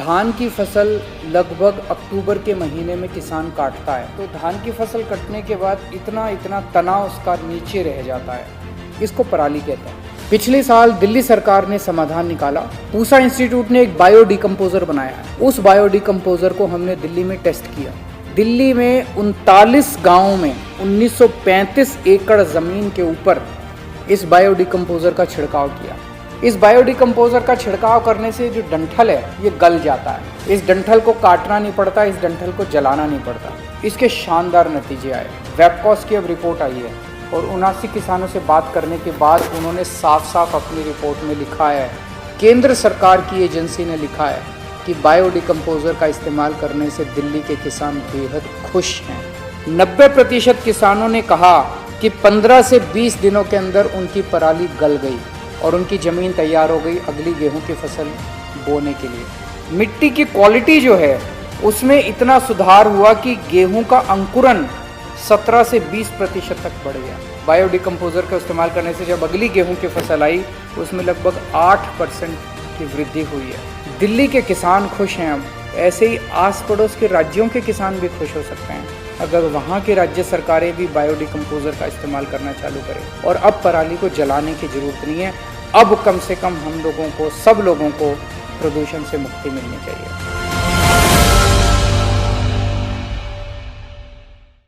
धान की फसल लगभग अक्टूबर के महीने में किसान काटता है, तो धान की फसल कटने के बाद इतना तना उसका नीचे रह जाता है, इसको पराली कहते हैं। पिछले साल दिल्ली सरकार ने समाधान निकाला। पूसा इंस्टीट्यूट ने एक बायो डिकम्पोजर बनाया है। उस बायो डिकम्पोजर को हमने दिल्ली में टेस्ट किया। दिल्ली में 39 गाँवों में 1935 एकड़ ज़मीन के ऊपर इस बायो डिकम्पोजर का छिड़काव किया। इस बायो डिकम्पोजर का छिड़काव करने से जो डंठल है ये गल जाता है। इस डंठल को काटना नहीं पड़ता, इस डंठल को जलाना नहीं पड़ता। इसके शानदार नतीजे आए। वेबकॉस की अब रिपोर्ट आई है और 79 किसानों से बात करने के बाद उन्होंने साफ साफ अपनी रिपोर्ट में लिखा है, केंद्र सरकार की एजेंसी ने लिखा है कि बायो डिकम्पोजर का इस्तेमाल करने से दिल्ली के किसान बेहद खुश हैं। 90% किसानों ने कहा कि 15 से 20 दिनों के अंदर उनकी पराली गल गई और उनकी ज़मीन तैयार हो गई अगली गेहूं की फसल बोने के लिए। मिट्टी की क्वालिटी जो है उसमें इतना सुधार हुआ कि गेहूं का अंकुरन 17 से 20% तक बढ़ गया। बायो डिकम्पोजर का इस्तेमाल करने से जब अगली गेहूं की फसल आई उसमें लगभग 8% की वृद्धि हुई है। दिल्ली के किसान खुश हैं। अब ऐसे ही आस पड़ोस के राज्यों के किसान भी खुश हो सकते हैं अगर वहाँ की राज्य सरकारें भी बायो डिकम्पोजर का इस्तेमाल करना चालू करें। और अब पराली को जलाने की ज़रूरत नहीं है। अब कम से कम हम लोगों को, सब लोगों को प्रदूषण से मुक्ति मिलनी चाहिए।